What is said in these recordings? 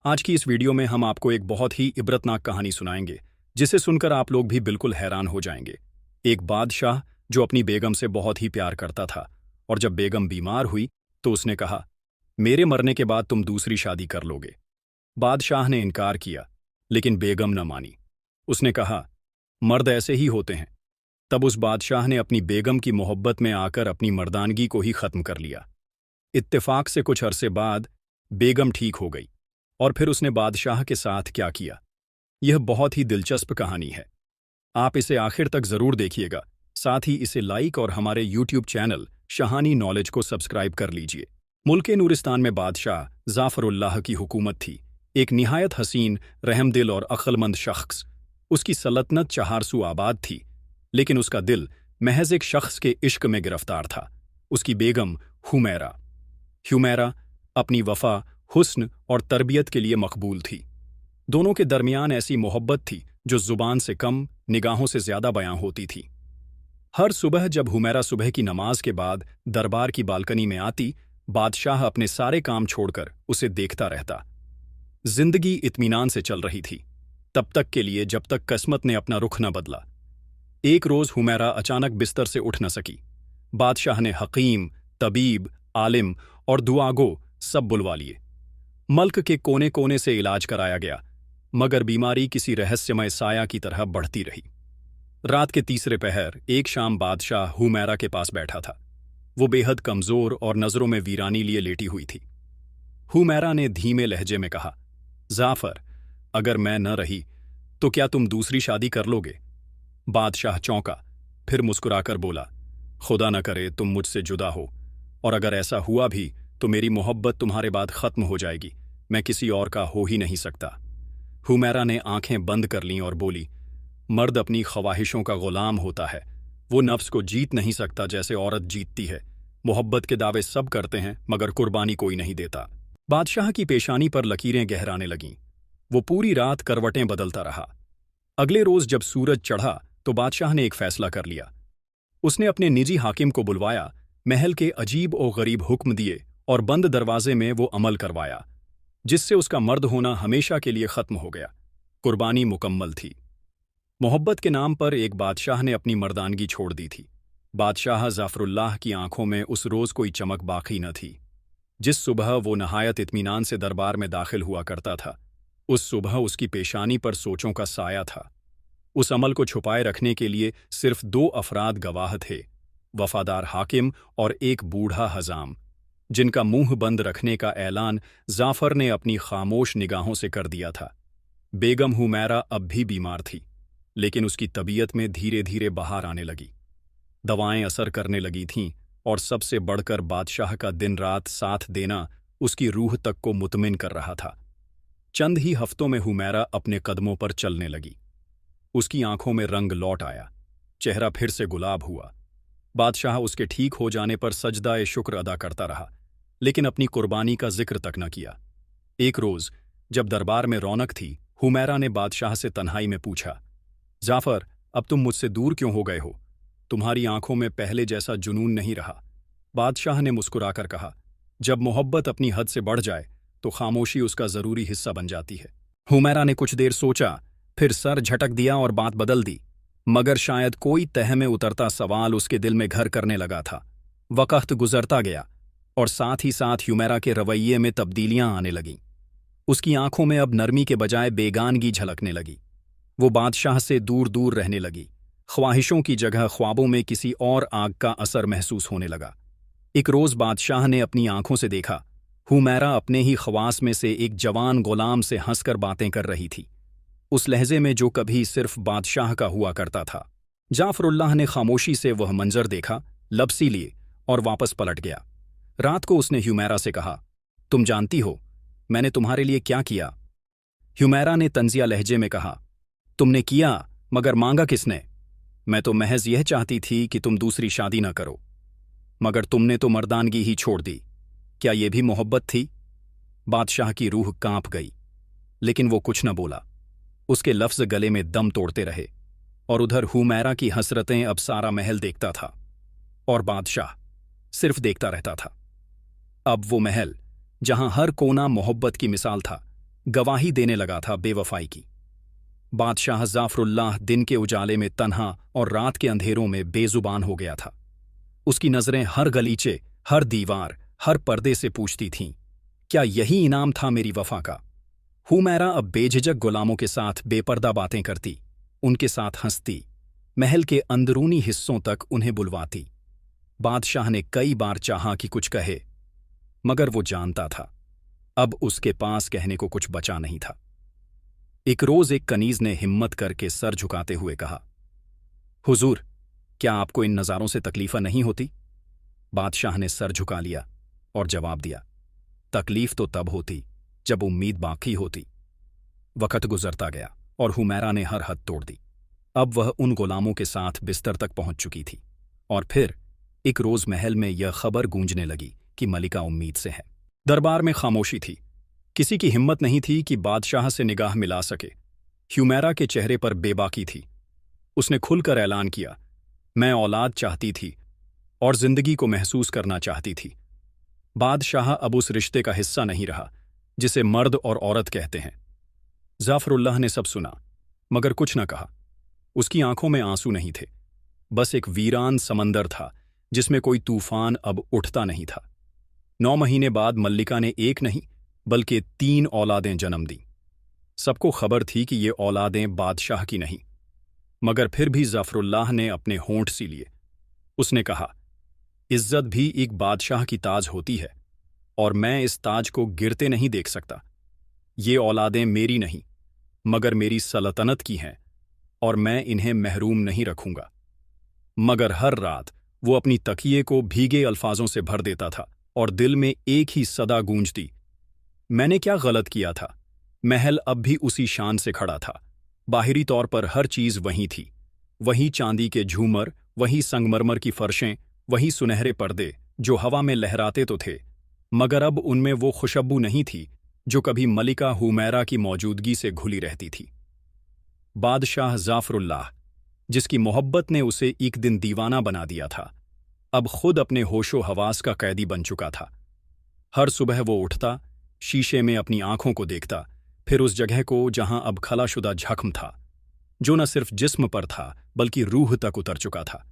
आज की इस वीडियो में हम आपको एक बहुत ही इबरतनाक कहानी सुनाएंगे, जिसे सुनकर आप लोग भी बिल्कुल हैरान हो जाएंगे। एक बादशाह जो अपनी बेगम से बहुत ही प्यार करता था, और जब बेगम बीमार हुई तो उसने कहा, मेरे मरने के बाद तुम दूसरी शादी कर लोगे। बादशाह ने इनकार किया, लेकिन बेगम न मानी। उसने कहा, मर्द ऐसे ही होते हैं। तब उस बादशाह ने अपनी बेगम की मोहब्बत में आकर अपनी मर्दानगी को ही खत्म कर लिया। इत्तेफाक से कुछ अरसे बाद बेगम ठीक हो गई, और फिर उसने बादशाह के साथ क्या किया, यह बहुत ही दिलचस्प कहानी है। आप इसे आखिर तक जरूर देखिएगा। साथ ही इसे लाइक और हमारे यूट्यूब चैनल शहानी नॉलेज को सब्सक्राइब कर लीजिए। मुल्के नूरिस्तान में बादशाह जाफरुल्लाह की हुकूमत थी। एक निहायत हसीन, रहमदिल और अक्लमंद शख्स। उसकी सल्तनत 400 आबाद थी, लेकिन उसका दिल महज एक शख्स के इश्क में गिरफ्तार था, उसकी बेगम हुमैरा। हुमैरा अपनी वफा, हुस्न और तरबियत के लिए मकबूल थी। दोनों के दरमियान ऐसी मोहब्बत थी जो जुबान से कम, निगाहों से ज्यादा बयां होती थी। हर सुबह जब हुमैरा सुबह की नमाज के बाद दरबार की बालकनी में आती, बादशाह अपने सारे काम छोड़कर उसे देखता रहता। जिंदगी इत्मीनान से चल रही थी, तब तक के लिए जब तक किस्मत ने अपना रुख न बदला। एक रोज हुमैरा अचानक बिस्तर से उठ न सकी। बादशाह ने हकीम, तबीब, आलिम और दुआगो सब बुलवा लिए। मल्क के कोने कोने से इलाज कराया गया, मगर बीमारी किसी रहस्यमय साया की तरह बढ़ती रही। रात के तीसरे पहर एक शाम बादशाह हुमैरा के पास बैठा था। वो बेहद कमजोर और नजरों में वीरानी लिए लेटी हुई थी। हुमैरा ने धीमे लहजे में कहा, जाफर, अगर मैं न रही तो क्या तुम दूसरी शादी कर लोगे? बादशाह चौंका, फिर मुस्कुराकर बोला, खुदा न करे तुम मुझसे जुदा हो, और अगर ऐसा हुआ भी तो मेरी मोहब्बत तुम्हारे बाद खत्म हो जाएगी। मैं किसी और का हो ही नहीं सकता। हुमैरा ने आंखें बंद कर लीं और बोली, मर्द अपनी ख्वाहिशों का गुलाम होता है। वो नफ्स को जीत नहीं सकता जैसे औरत जीतती है। मोहब्बत के दावे सब करते हैं, मगर कुर्बानी कोई नहीं देता। बादशाह की पेशानी पर लकीरें गहराने लगीं। वो पूरी रात करवटें बदलता रहा। अगले रोज जब सूरज चढ़ा तो बादशाह ने एक फैसला कर लिया। उसने अपने निजी हाकिम को बुलवाया, महल के अजीब और गरीब हुक्म दिए और बंद दरवाजे में वो अमल करवाया, जिससे उसका मर्द होना हमेशा के लिए खत्म हो गया। कुर्बानी मुकम्मल थी। मोहब्बत के नाम पर एक बादशाह ने अपनी मर्दानगी छोड़ दी थी। बादशाह जाफरुल्लाह की आंखों में उस रोज कोई चमक बाकी न थी। जिस सुबह वो नहायत इत्मीनान से दरबार में दाखिल हुआ करता था, उस सुबह उसकी पेशानी पर सोचों का साया था। उस अमल को छुपाए रखने के लिए सिर्फ 2 अफराद गवाह थे, वफादार हाकिम और एक बूढ़ा हजाम, जिनका मुंह बंद रखने का ऐलान जाफर ने अपनी खामोश निगाहों से कर दिया था। बेगम हुमैरा अब भी बीमार थी, लेकिन उसकी तबीयत में धीरे धीरे बहार आने लगी। दवाएं असर करने लगी थीं, और सबसे बढ़कर बादशाह का दिन रात साथ देना उसकी रूह तक को मुतमिन कर रहा था। चंद ही हफ्तों में हुमैरा अपने कदमों पर चलने लगी। उसकी आंखों में रंग लौट आया, चेहरा फिर से गुलाब हुआ। बादशाह उसके ठीक हो जाने पर सजदा-ए शुक्र अदा करता रहा, लेकिन अपनी कुर्बानी का जिक्र तक न किया। एक रोज जब दरबार में रौनक थी, हुमैरा ने बादशाह से तन्हाई में पूछा, जाफर, अब तुम मुझसे दूर क्यों हो गए हो? तुम्हारी आंखों में पहले जैसा जुनून नहीं रहा। बादशाह ने मुस्कुराकर कहा, जब मोहब्बत अपनी हद से बढ़ जाए तो खामोशी उसका जरूरी हिस्सा बन जाती है। हुमैरा ने कुछ देर सोचा, फिर सर झटक दिया और बात बदल दी, मगर शायद कोई तह में उतरता सवाल उसके दिल में घर करने लगा था। वक्त गुजरता गया, और साथ ही साथ हुमैरा के रवैये में तब्दीलियां आने लगीं। उसकी आंखों में अब नरमी के बजाय बेगानगी झलकने लगी। वो बादशाह से दूर दूर रहने लगी। ख्वाहिशों की जगह ख्वाबों में किसी और आग का असर महसूस होने लगा। एक रोज बादशाह ने अपनी आंखों से देखा, हुमैरा अपने ही खवास में से एक जवान गुलाम से हंसकर बातें कर रही थी, उस लहजे में जो कभी सिर्फ बादशाह का हुआ करता था। जाफरुल्लाह ने खामोशी से वह मंजर देखा, लपसी लिए और वापस पलट गया। रात को उसने हुमैरा से कहा, तुम जानती हो मैंने तुम्हारे लिए क्या किया? हुमैरा ने तंजिया लहजे में कहा, तुमने किया, मगर मांगा किसने? मैं तो महज यह चाहती थी कि तुम दूसरी शादी न करो, मगर तुमने तो मर्दानगी ही छोड़ दी। क्या यह भी मोहब्बत थी? बादशाह की रूह कांप गई, लेकिन वो कुछ न बोला। उसके लफ्ज गले में दम तोड़ते रहे, और उधर हुमैरा की हसरतें अब सारा महल देखता था, और बादशाह सिर्फ देखता रहता था। अब वो महल, जहां हर कोना मोहब्बत की मिसाल था, गवाही देने लगा था बेवफाई की। बादशाह जाफरुल्लाह दिन के उजाले में तन्हा और रात के अंधेरों में बेजुबान हो गया था। उसकी नजरें हर गलीचे, हर दीवार, हर पर्दे से पूछती थीं, क्या यही इनाम था मेरी वफा का? हुमैरा अब बेझिझक गुलामों के साथ बेपर्दा बातें करती, उनके साथ हंसती, महल के अंदरूनी हिस्सों तक उन्हें बुलवाती। बादशाह ने कई बार चाहा कि कुछ कहे, मगर वो जानता था अब उसके पास कहने को कुछ बचा नहीं था। एक रोज एक कनीज ने हिम्मत करके सर झुकाते हुए कहा, हुजूर, क्या आपको इन नज़ारों से तकलीफ नहीं होती? बादशाह ने सर झुका लिया और जवाब दिया, तकलीफ तो तब होती जब उम्मीद बाकी होती। वक्त गुजरता गया और हुमैरा ने हर हद तोड़ दी। अब वह उन गुलामों के साथ बिस्तर तक पहुंच चुकी थी। और फिर एक रोज महल में यह खबर गूंजने लगी कि मलिका उम्मीद से है। दरबार में खामोशी थी। किसी की हिम्मत नहीं थी कि बादशाह से निगाह मिला सके। हुमैरा के चेहरे पर बेबाकी थी। उसने खुलकर ऐलान किया, मैं औलाद चाहती थी और जिंदगी को महसूस करना चाहती थी। बादशाह अब उस रिश्ते का हिस्सा नहीं रहा जिसे मर्द और औरत कहते हैं। जाफरुल्लाह ने सब सुना, मगर कुछ न कहा। उसकी आंखों में आंसू नहीं थे, बस एक वीरान समंदर था जिसमें कोई तूफान अब उठता नहीं था। 9 महीने बाद मल्लिका ने एक नहीं बल्कि 3 औलादें जन्म दी। सबको खबर थी कि ये औलादें बादशाह की नहीं, मगर फिर भी जाफरुल्लाह ने अपने होंठ सी लिए। उसने कहा, इज्जत भी एक बादशाह की ताज होती है और मैं इस ताज को गिरते नहीं देख सकता। ये औलादें मेरी नहीं मगर मेरी सल्तनत की हैं और मैं इन्हें महरूम नहीं रखूंगा। मगर हर रात वो अपनी तकिए को भीगे अल्फाजों से भर देता था और दिल में एक ही सदा गूंजती, मैंने क्या गलत किया था? महल अब भी उसी शान से खड़ा था। बाहरी तौर पर हर चीज वहीं थी, वही चांदी के झूमर, वही संगमरमर की फर्शें, वही सुनहरे पर्दे जो हवा में लहराते तो थे, मगर अब उनमें वो खुशबू नहीं थी जो कभी मलिका हुमैरा की मौजूदगी से घुली रहती थी। बादशाह जाफरुल्लाह, जिसकी मोहब्बत ने उसे एक दिन दीवाना बना दिया था, अब खुद अपने होशो हवास का कैदी बन चुका था। हर सुबह वो उठता, शीशे में अपनी आंखों को देखता, फिर उस जगह को जहां अब खलाशुदा जख्म था, जो न सिर्फ जिस्म पर था बल्कि रूह तक उतर चुका था।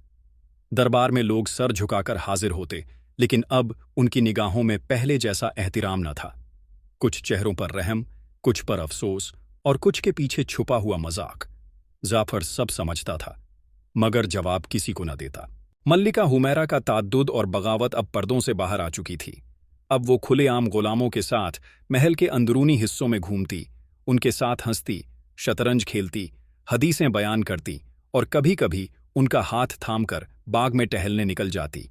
दरबार में लोग सर झुकाकर हाजिर होते, लेकिन अब उनकी निगाहों में पहले जैसा एहतिराम न था। कुछ चेहरों पर रहम, कुछ पर अफसोस और कुछ के पीछे छुपा हुआ मजाक। जाफर सब समझता था, मगर जवाब किसी को न देता। मल्लिका हुमैरा का ताद्दुद और बगावत अब पर्दों से बाहर आ चुकी थी। अब वो खुलेआम गुलामों के साथ महल के अंदरूनी हिस्सों में घूमती, उनके साथ हंसती, शतरंज खेलती, हदीसें बयान करती और कभी-कभी उनका हाथ थामकर बाग में टहलने निकल जाती।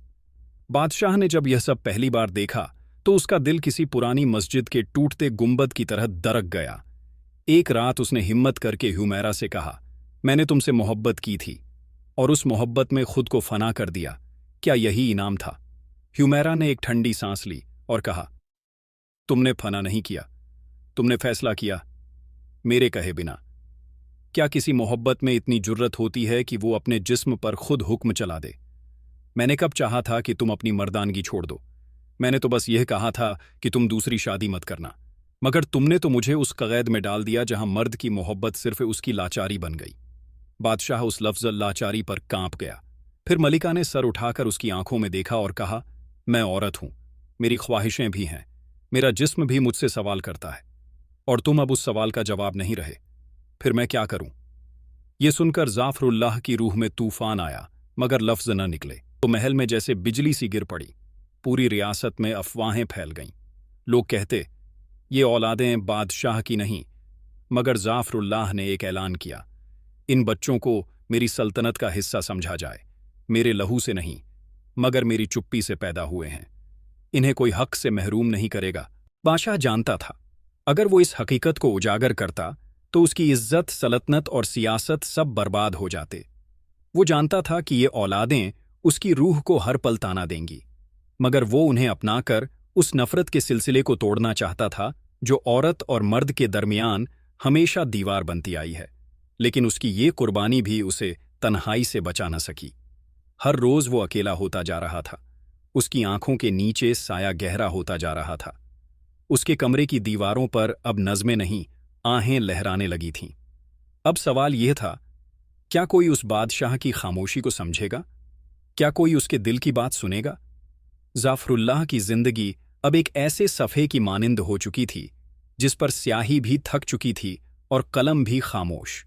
बादशाह ने जब यह सब पहली बार देखा तो उसका दिल किसी पुरानी मस्जिद के टूटते गुंबद की तरह दरक गया। एक रात उसने हिम्मत करके हुमैरा से कहा, मैंने तुमसे मोहब्बत की थी और उस मोहब्बत में खुद को फना कर दिया, क्या यही इनाम था? हुमैरा ने एक ठंडी सांस ली और कहा, तुमने फना नहीं किया, तुमने फैसला किया, मेरे कहे बिना। क्या किसी मोहब्बत में इतनी जुर्रत होती है कि वो अपने जिस्म पर खुद हुक्म चला दे? मैंने कब चाहा था कि तुम अपनी मर्दानगी छोड़ दो? मैंने तो बस यह कहा था कि तुम दूसरी शादी मत करना, मगर तुमने तो मुझे उस कगैद में डाल दिया जहां मर्द की मोहब्बत सिर्फ उसकी लाचारी बन गई। बादशाह उस लफ्ज़ लाचारी पर कांप गया। फिर मलिका ने सर उठाकर उसकी आंखों में देखा और कहा, मैं औरत हूं, मेरी ख्वाहिशें भी हैं, मेरा जिस्म भी मुझसे सवाल करता है और तुम अब उस सवाल का जवाब नहीं रहे, फिर मैं क्या करूं? ये सुनकर जाफरुल्लाह की रूह में तूफान आया, मगर लफ्ज़ न निकले। तो महल में जैसे बिजली सी गिर पड़ी। पूरी रियासत में अफवाहें फैल गईं। लोग कहते, ये औलादें बादशाह की नहीं। मगर जाफरुल्लाह ने एक ऐलान किया, इन बच्चों को मेरी सल्तनत का हिस्सा समझा जाए, मेरे लहू से नहीं मगर मेरी चुप्पी से पैदा हुए हैं, इन्हें कोई हक से महरूम नहीं करेगा। बादशाह जानता था, अगर वो इस हकीकत को उजागर करता तो उसकी इज्जत, सल्तनत और सियासत सब बर्बाद हो जाते। वो जानता था कि ये औलादें उसकी रूह को हर पल ताना देंगी, मगर वो उन्हें अपनाकर उस नफरत के सिलसिले को तोड़ना चाहता था जो औरत और मर्द के दरमियान हमेशा दीवार बनती आई है। लेकिन उसकी ये कुर्बानी भी उसे तन्हाई से बचा न सकी। हर रोज वो अकेला होता जा रहा था, उसकी आंखों के नीचे साया गहरा होता जा रहा था। اس کے کمرے کی دیواروں پر اب نظمیں نہیں، آہیں لہرانے لگی تھیں۔ اب سوال یہ تھا، کیا کوئی اس بادشاہ کی خاموشی کو سمجھے گا؟ کیا کوئی اس کے دل کی بات سنے گا؟ ظفر اللہ کی زندگی اب ایک ایسے صفحے کی مانند ہو چکی تھی جس پر سیاہی بھی تھک چکی تھی اور قلم بھی خاموش۔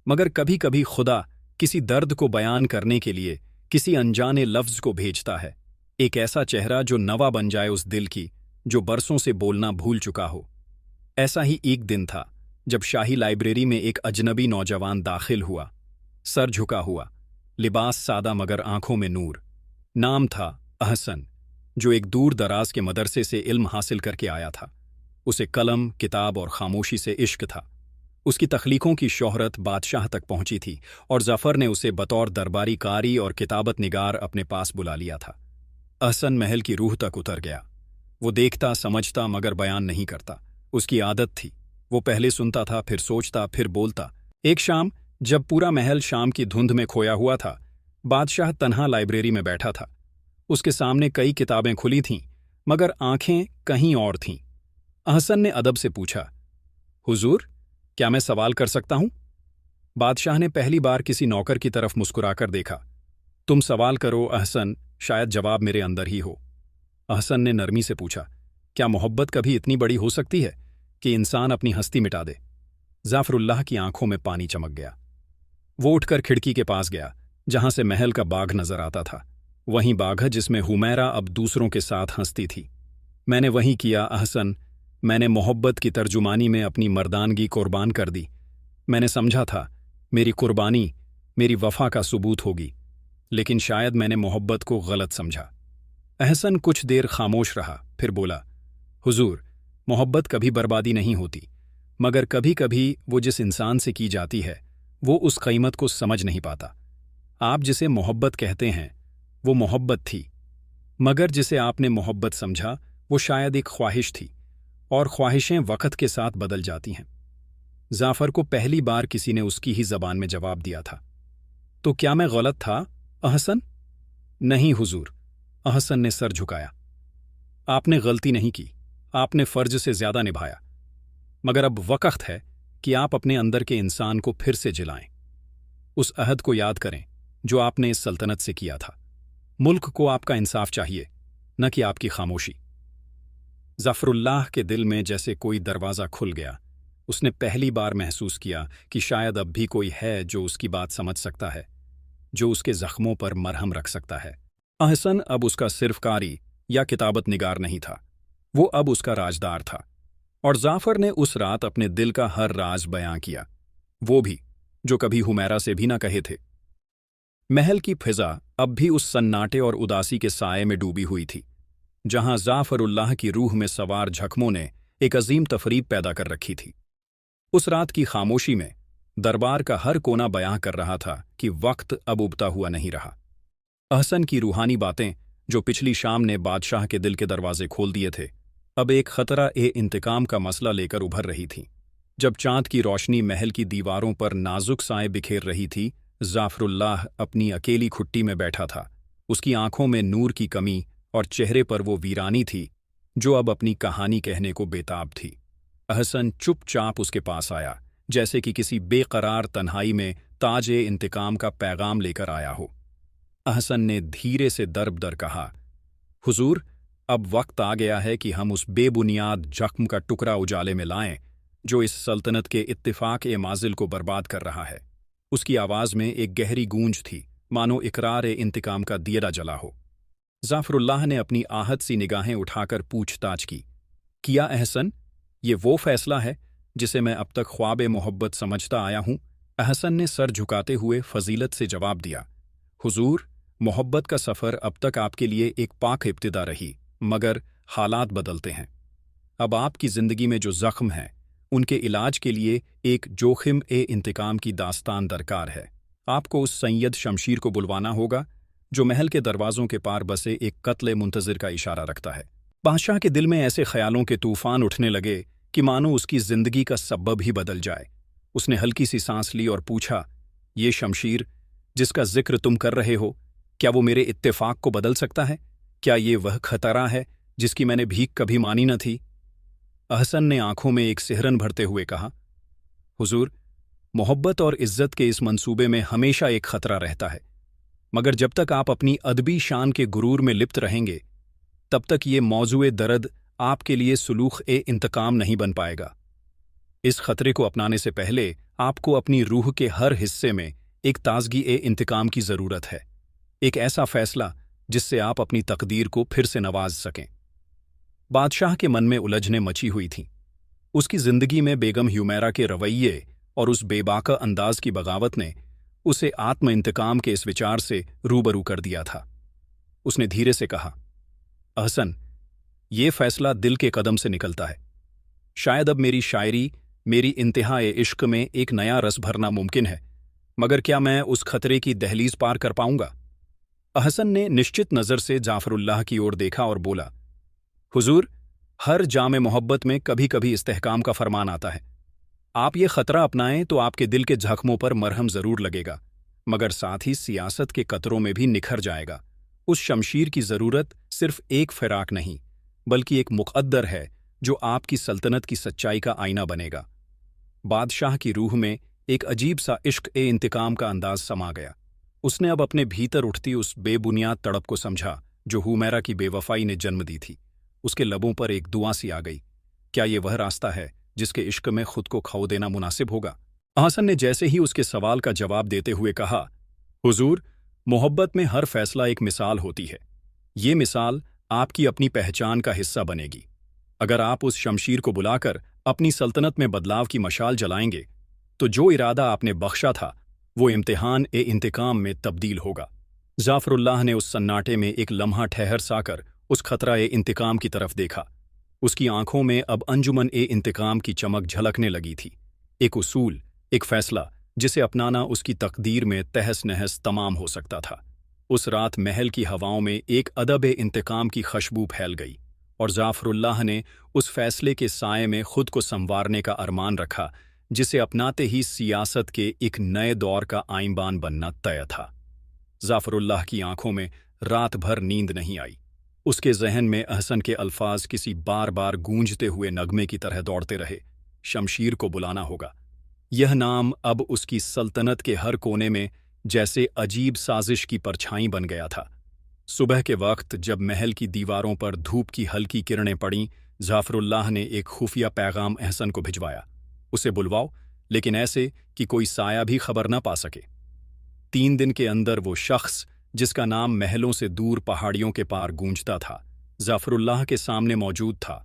مگر کبھی کبھی خدا کسی درد کو بیان کرنے کے لیے کسی انجانے لفظ کو بھیجتا ہے، ایک ایسا چہرہ جو نوا بن جائے اس دل کی جو برسوں سے بولنا بھول چکا ہو۔ ایسا ہی ایک دن تھا جب شاہی لائبریری میں ایک اجنبی نوجوان داخل ہوا، سر جھکا ہوا، لباس سادہ مگر آنکھوں میں نور۔ نام تھا احسن، جو ایک دور دراز کے مدرسے سے علم حاصل کر کے آیا تھا۔ اسے قلم، کتاب اور خاموشی سے عشق تھا۔ اس کی تخلیقوں کی شہرت بادشاہ تک پہنچی تھی اور ظفر نے اسے بطور درباری قاری اور کتابت نگار اپنے پاس بلا لیا تھا۔ احسن محل کی روح تک اتر گیا۔ وہ دیکھتا، سمجھتا مگر بیان نہیں کرتا۔ اس کی عادت تھی، وہ پہلے سنتا تھا، پھر سوچتا، پھر بولتا۔ ایک شام جب پورا محل شام کی دھند میں کھویا ہوا تھا، بادشاہ تنہا لائبریری میں بیٹھا تھا۔ اس کے سامنے کئی کتابیں کھلی تھیں مگر آنکھیں کہیں اور تھیں۔ احسن نے ادب سے پوچھا، حضور، کیا میں سوال کر سکتا ہوں؟ بادشاہ نے پہلی بار کسی نوکر کی طرف مسکرا کر دیکھا۔ تم سوال کرو احسن، شاید جواب میرے اندر ہی ہو۔ احسن نے نرمی سے پوچھا، کیا محبت کبھی اتنی بڑی ہو سکتی ہے کہ انسان اپنی ہستی مٹا دے؟ ظفر اللہ کی آنکھوں میں پانی چمک گیا۔ وہ اٹھ کر کھڑکی کے پاس گیا جہاں سے محل کا باغ نظر آتا تھا، وہیں باغ ہے جس میں حمیرہ اب دوسروں کے ساتھ ہنستی تھی۔ میں نے وہیں کیا احسن، میں نے محبت کی ترجمانی میں اپنی مردانگی قربان کر دی۔ میں نے سمجھا تھا میری قربانی میری وفا کا ثبوت ہوگی، لیکن شاید میں نے محبت کو غلط سمجھا۔ احسن کچھ دیر خاموش رہا، پھر بولا، حضور، محبت کبھی بربادی نہیں ہوتی، مگر کبھی کبھی وہ جس انسان سے کی جاتی ہے وہ اس قیمت کو سمجھ نہیں پاتا۔ آپ جسے محبت کہتے ہیں وہ محبت تھی، مگر جسے آپ نے محبت سمجھا وہ شاید ایک خواہش تھی، اور خواہشیں وقت کے ساتھ بدل جاتی ہیں۔ ظفر کو پہلی بار کسی نے اس کی ہی زبان میں جواب دیا تھا، تو کیا میں غلط تھا احسن؟ نہیں حضور، احسن نے سر جھکایا۔ آپ نے غلطی نہیں کی، آپ نے فرض سے زیادہ نبھایا، مگر اب وقت ہے کہ آپ اپنے اندر کے انسان کو پھر سے جلائیں۔ اس عہد کو یاد کریں جو آپ نے اس سلطنت سے کیا تھا۔ ملک کو آپ کا انصاف چاہیے، نہ کہ آپ کی خاموشی۔ ظفر اللہ کے دل میں جیسے کوئی دروازہ کھل گیا۔ اس نے پہلی بار محسوس کیا کہ شاید اب بھی کوئی ہے جو اس کی بات سمجھ سکتا ہے، جو اس کے زخموں پر مرہم رکھ سکتا ہے۔ احسن اب اس کا صرف قاری یا کتابت نگار نہیں تھا، وہ اب اس کا راجدار تھا، اور ظفر نے اس رات اپنے دل کا ہر راز بیان کیا، وہ بھی جو کبھی حمیرہ سے بھی نہ کہے تھے۔ محل کی فضا اب بھی اس سناٹے اور اداسی کے سائے میں ڈوبی ہوئی تھی جہاں ظفر اللہ کی روح میں سوار جھکموں نے ایک عظیم تفریب پیدا کر رکھی تھی۔ اس رات کی خاموشی میں دربار کا ہر کونا بیان کر رہا تھا کہ وقت اب ابتا ہوا نہیں رہا۔ احسن کی روحانی باتیں جو پچھلی شام نے بادشاہ کے دل کے دروازے کھول دیے تھے، اب ایک خطرہ انتقام کا مسئلہ لے کر ابھر رہی تھیں۔ جب چاند کی روشنی محل کی دیواروں پر نازک سائے بکھیر رہی تھی، ظفر اللہ اپنی اکیلی کھٹی میں بیٹھا تھا۔ اس کی آنکھوں میں نور کی کمی اور چہرے پر وہ ویرانی تھی جو اب اپنی کہانی کہنے کو بےتاب تھی۔ احسن چپ چاپ اس کے پاس آیا، جیسے کہ کسی بے قرار تنہائی میں تاج انتقام کا پیغام لے کر آیا ہو۔ احسن نے دھیرے سے درب در کہا، حضور، اب وقت آ گیا ہے کہ ہم اس بے بنیاد زخم کا ٹکڑا اجالے میں لائیں جو اس سلطنت کے اتفاق ماضل کو برباد کر رہا ہے۔ اس کی آواز میں ایک گہری گونج تھی، مانو اقرار انتقام کا دیرہ جلا ہو۔ ظفر اللہ نے اپنی آہت سی نگاہیں اٹھا کر پوچھ تاچھ کی، کیا احسن، یہ وہ فیصلہ ہے جسے میں اب تک خواب محبت سمجھتا آیا ہوں؟ احسن نے سر جھکاتے ہوئے فضیلت سے جواب دیا، حضور، محبت کا سفر اب تک آپ کے لیے ایک پاک ابتدا رہی، مگر حالات بدلتے ہیں۔ اب آپ کی زندگی میں جو زخم ہیں ان کے علاج کے لیے ایک جوخم انتقام کی داستان درکار ہے۔ آپ کو اس سید شمشیر کو بلوانا ہوگا جو محل کے دروازوں کے پار بسے ایک قتل منتظر کا اشارہ رکھتا ہے۔ بادشاہ کے دل میں ایسے خیالوں کے طوفان اٹھنے لگے کہ مانو اس کی زندگی کا سبب ہی بدل جائے۔ اس نے ہلکی سی سانس لی اور پوچھا، یہ شمشیر جس کا ذکر تم کر رہے ہو، کیا وہ میرے اتفاق کو بدل سکتا ہے؟ کیا یہ وہ خطرہ ہے جس کی میں نے بھیک کبھی مانی نہ تھی؟ अहसन ने आंखों में एक सिहरन भरते हुए कहा, हुजूर, मोहब्बत और इज्जत के इस मंसूबे में हमेशा एक खतरा रहता है, मगर जब तक आप अपनी अदबी शान के गुरूर में लिप्त रहेंगे तब तक ये मौजूए दर्द आपके लिए सुलूख-ए-इंतकाम नहीं बन पाएगा। इस खतरे को अपनाने से पहले आपको अपनी रूह के हर हिस्से में एक ताजगी-ए-इंतकाम की ज़रूरत है, एक ऐसा फैसला जिससे आप अपनी तकदीर को फिर से नवाज सकें। बादशाह के मन में उलझनें मची हुई थीं। उसकी जिंदगी में बेगम ह्यूमैरा के रवैये और उस बेबाका अंदाज की बगावत ने उसे आत्म इंतकाम के इस विचार से रूबरू कर दिया था। उसने धीरे से कहा, अहसन, ये फैसला दिल के कदम से निकलता है। शायद अब मेरी शायरी, मेरी इंतहाए इश्क में एक नया रस भरना मुमकिन है, मगर क्या मैं उस खतरे की दहलीज पार कर पाऊंगा? अहसन ने निश्चित नज़र से जाफरुल्लाह की ओर देखा और बोला, हुजूर, हर जामे मोहब्बत में कभी कभी इस्तेहकाम का फरमान आता है। आप ये खतरा अपनाएं तो आपके दिल के जख्मों पर मरहम जरूर लगेगा, मगर साथ ही सियासत के कतरों में भी निखर जाएगा। उस शमशीर की जरूरत सिर्फ एक फिराक नहीं, बल्कि एक मुक़द्दर है जो आपकी सल्तनत की सच्चाई का आईना बनेगा। बादशाह की रूह में एक अजीब सा इश्क-ए-इंतकाम का अंदाज समा गया। उसने अब अपने भीतर उठती उस बेबुनियाद तड़प को समझा जो हुमैरा की बेवफाई ने जन्म दी थी। उसके लबों पर एक दुआ सी आ गई, क्या ये वह रास्ता है जिसके इश्क में खुद को खो देना मुनासिब होगा? अहसन ने जैसे ही उसके सवाल का जवाब देते हुए कहा, हुजूर, मोहब्बत में हर फैसला एक मिसाल होती है। ये मिसाल आपकी अपनी पहचान का हिस्सा बनेगी। अगर आप उस शमशीर को बुलाकर अपनी सल्तनत में बदलाव की मशाल जलाएंगे तो जो इरादा आपने बख्शा था वो इम्तिहान-ए-इंतकाम में तब्दील होगा। जाफरुल्लाह ने उस सन्नाटे में एक लम्हा ठहर साकर उस खतरा-ए-इंतकाम की तरफ देखा। उसकी आंखों में अब अंजुमन-ए-इंतकाम की चमक झलकने लगी थी। एक उसूल, एक फैसला जिसे अपनाना उसकी तकदीर में तहस-नहस तमाम हो सकता था। उस रात महल की हवाओं में एक अदब-ए-इंतकाम की खुशबू फैल गई और जाफरुल्लाह ने उस फैसले के साए में खुद को संवारने का अरमान रखा जिसे अपनाते ही सियासत के एक नए दौर का आइंबान बनना तय था। जाफरुल्लाह की आंखों में रात भर नींद नहीं आई। उसके जहन में अहसन के अल्फाज किसी बार बार गूंजते हुए नगमे की तरह दौड़ते रहे, शमशीर को बुलाना होगा। यह नाम अब उसकी सल्तनत के हर कोने में जैसे अजीब साजिश की परछाई बन गया था। सुबह के वक्त जब महल की दीवारों पर धूप की हल्की किरणें पड़ीं, जाफरुल्लाह ने एक खुफिया पैगाम अहसन को भिजवाया, उसे बुलवाओ, लेकिन ऐसे कि कोई साया भी खबर न पा सके। 3 दिन के अंदर वो शख्स जिसका नाम महलों से दूर पहाड़ियों के पार गूंजता था, जाफरुल्लाह के सामने मौजूद था।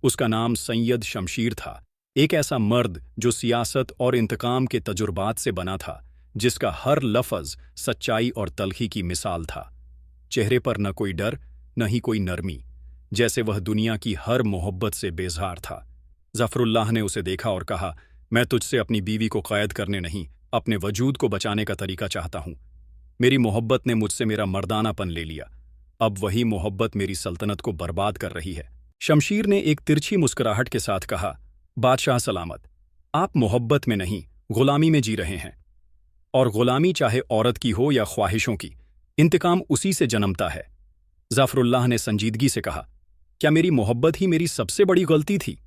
उसका नाम सैयद शमशीर था, एक ऐसा मर्द जो सियासत और इंतकाम के तजुर्बात से बना था, जिसका हर लफ्ज़ सच्चाई और तल्खी की मिसाल था। चेहरे पर न कोई डर, न ही कोई नरमी, जैसे वह दुनिया की हर मोहब्बत से बेजार था। जाफरुल्लाह ने उसे देखा और कहा, मैं तुझसे अपनी बीवी को कैद करने नहीं, अपने वजूद को बचाने का तरीका चाहता हूँ। मेरी मोहब्बत ने मुझसे मेरा मर्दानापन ले लिया, अब वही मोहब्बत मेरी सल्तनत को बर्बाद कर रही है। शमशीर ने एक तिरछी मुस्कुराहट के साथ कहा, बादशाह सलामत, आप मोहब्बत में नहीं, गुलामी में जी रहे हैं, और गुलामी चाहे औरत की हो या ख्वाहिशों की, इंतकाम उसी से जन्मता है। जाफरुल्लाह ने संजीदगी से कहा, क्या मेरी मोहब्बत ही मेरी सबसे बड़ी गलती थी?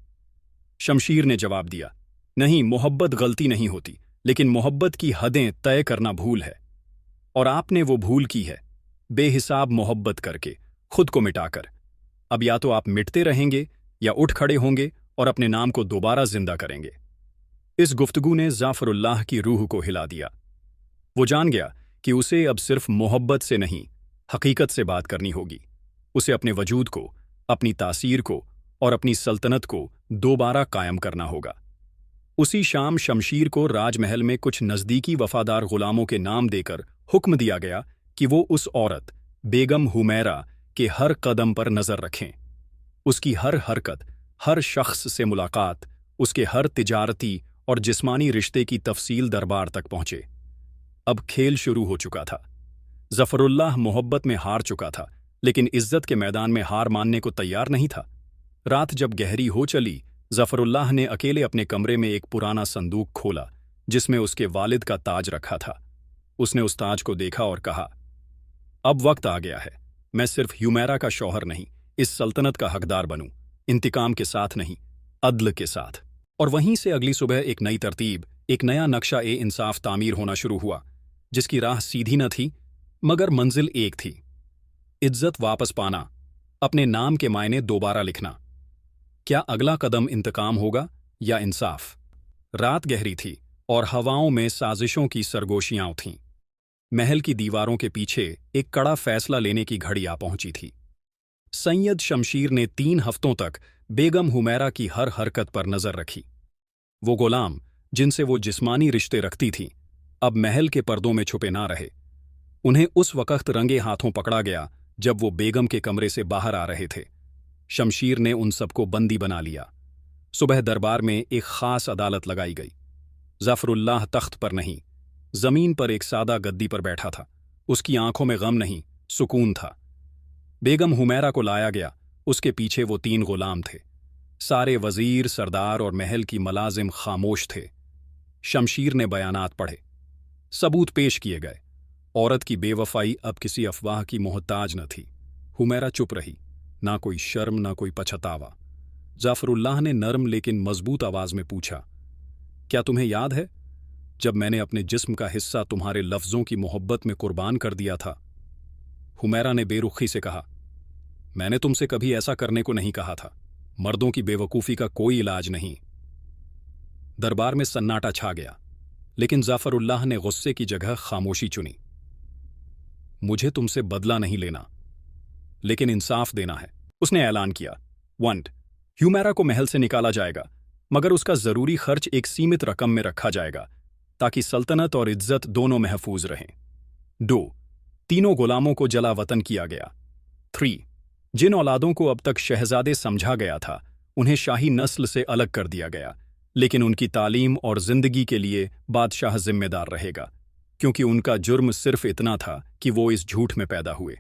शमशीर ने जवाब दिया, नहीं, मोहब्बत गलती नहीं होती, लेकिन मोहब्बत की हदें तय करना भूल है, और आपने वो भूल की है, बेहिसाब मोहब्बत करके, खुद को मिटाकर। अब या तो आप मिटते रहेंगे या उठ खड़े होंगे और अपने नाम को दोबारा जिंदा करेंगे। इस गुफ्तगू ने जाफरुल्लाह की रूह को हिला दिया। वो जान गया कि उसे अब सिर्फ मोहब्बत से नहीं, हकीकत से बात करनी होगी। उसे अपने वजूद को, अपनी तासीर को और अपनी सल्तनत को दोबारा कायम करना होगा। उसी शाम शमशीर को राजमहल में कुछ नज़दीकी वफादार गुलामों के नाम देकर हुक्म दिया गया कि वो उस औरत बेगम हुमैरा के हर कदम पर नज़र रखें। उसकी हर हरकत, हर शख्स से मुलाकात, उसके हर तिजारती और जिस्मानी रिश्ते की तफसील दरबार तक पहुंचे। अब खेल शुरू हो चुका था। ज़फ़रुल्लाह मोहब्बत में हार चुका था, लेकिन इज्जत के मैदान में हार मानने को तैयार नहीं था। रात जब गहरी हो चली, ज़फ़रुल्लाह ने अकेले अपने कमरे में एक पुराना संदूक खोला जिसमें उसके वालिद का ताज रखा था। उसने उस ताज को देखा और कहा, अब वक्त आ गया है, मैं सिर्फ ह्यूमैरा का शौहर नहीं, इस सल्तनत का हकदार बनूं, इंतकाम के साथ नहीं, अदल के साथ। और वहीं से अगली सुबह एक नई तरतीब, एक नया नक्शा ए इंसाफ तामीर होना शुरू हुआ, जिसकी राह सीधी न थी मगर मंजिल एक थी। इज्जत वापस पाना, अपने नाम के मायने दोबारा लिखना। क्या अगला कदम इंतकाम होगा या इंसाफ? रात गहरी थी और हवाओं में साजिशों की सरगोशियां उठीं। महल की दीवारों के पीछे एक कड़ा फैसला लेने की घड़ी आ पहुंची थी। सैयद शमशीर ने 3 हफ्तों तक बेगम हुमैरा की हर हरकत पर नजर रखी। वो गुलाम जिनसे वो जिस्मानी रिश्ते रखती थी, अब महल के पर्दों में छुपे ना रहे। उन्हें उस वक्त रंगे हाथों पकड़ा गया जब वो बेगम के कमरे से बाहर आ रहे थे। शमशीर ने उन सबको बंदी बना लिया। सुबह दरबार में एक खास अदालत लगाई गई। ज़फ़रुल्लाह तख्त पर नहीं, जमीन पर एक सादा गद्दी पर बैठा था। उसकी आंखों में गम नहीं, सुकून था। बेगम हुमैरा को लाया गया। उसके पीछे वो 3 गुलाम थे। सारे वजीर, सरदार और महल की मलाजिम खामोश थे। शमशीर ने बयानात पढ़े, सबूत पेश किए गए। औरत की बेवफाई अब किसी अफवाह की मोहताज न थी। हुमैरा चुप रही, ना कोई शर्म ना कोई पछतावा। ज़फ़रुल्लाह ने नरम लेकिन मजबूत आवाज में पूछा, क्या तुम्हें याद है जब मैंने अपने जिस्म का हिस्सा तुम्हारे लफ्जों की मोहब्बत में कुर्बान कर दिया था? हुमैरा ने बेरुखी से कहा, मैंने तुमसे कभी ऐसा करने को नहीं कहा था। मर्दों की बेवकूफ़ी का कोई इलाज नहीं। दरबार में सन्नाटा छा गया, लेकिन ज़फ़रुल्लाह ने गुस्से की जगह खामोशी चुनी। मुझे तुमसे बदला नहीं लेना, लेकिन इंसाफ देना है, उसने ऐलान किया। 1. हुमैरा को महल से निकाला जाएगा, मगर उसका जरूरी खर्च एक सीमित रकम में रखा जाएगा ताकि सल्तनत और इज्जत दोनों महफूज रहें। 2. तीनों गुलामों को जला वतन किया गया। 3. जिन औलादों को अब तक शहजादे समझा गया था, उन्हें शाही नस्ल से अलग कर दिया गया, लेकिन उनकी तालीम और जिंदगी के लिए बादशाह जिम्मेदार रहेगा, क्योंकि उनका जुर्म सिर्फ इतना था कि वो इस झूठ में पैदा हुए।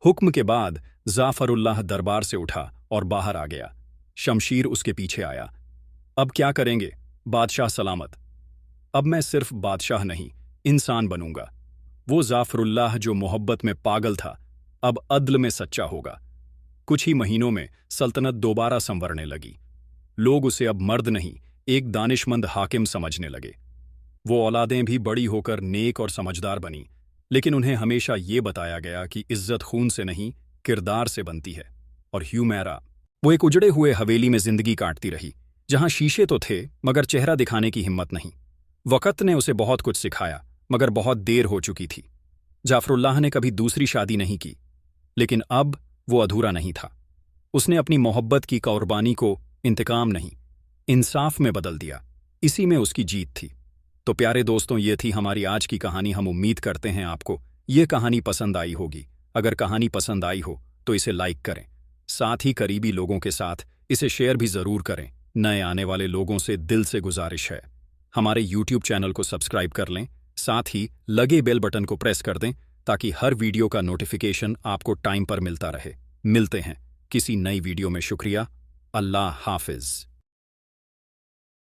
हुक्म के बाद ज़फ़रुल्लाह दरबार से उठा और बाहर आ गया। शमशीर उसके पीछे आया। अब क्या करेंगे बादशाह सलामत? अब मैं सिर्फ बादशाह नहीं, इंसान बनूंगा। वो ज़फ़रुल्लाह जो मोहब्बत में पागल था, अब अदल में सच्चा होगा। कुछ ही महीनों में सल्तनत दोबारा संवरने लगी। लोग उसे अब मर्द नहीं, एक दानिशमंद हाकिम समझने लगे। वो औलादें भी बड़ी होकर नेक और समझदार बनी, लेकिन उन्हें हमेशा ये बताया गया कि इज्जत खून से नहीं, किरदार से बनती है। और हुमैरा, वो एक उजड़े हुए हवेली में जिंदगी काटती रही, जहां शीशे तो थे मगर चेहरा दिखाने की हिम्मत नहीं। वक़्त ने उसे बहुत कुछ सिखाया, मगर बहुत देर हो चुकी थी। ज़फ़रुल्लाह ने कभी दूसरी शादी नहीं की, लेकिन अब वो अधूरा नहीं था। उसने अपनी मोहब्बत की कुर्बानी को इंतकाम नहीं, इंसाफ में बदल दिया। इसी में उसकी जीत थी। तो प्यारे दोस्तों, ये थी हमारी आज की कहानी। हम उम्मीद करते हैं आपको ये कहानी पसंद आई होगी। अगर कहानी पसंद आई हो तो इसे लाइक करें, साथ ही करीबी लोगों के साथ इसे शेयर भी ज़रूर करें। नए आने वाले लोगों से दिल से गुजारिश है, हमारे YouTube चैनल को सब्सक्राइब कर लें, साथ ही लगे बेल बटन को प्रेस कर दें ताकि हर वीडियो का नोटिफिकेशन आपको टाइम पर मिलता रहे। मिलते हैं किसी नई वीडियो में। शुक्रिया। अल्लाह हाफिज़।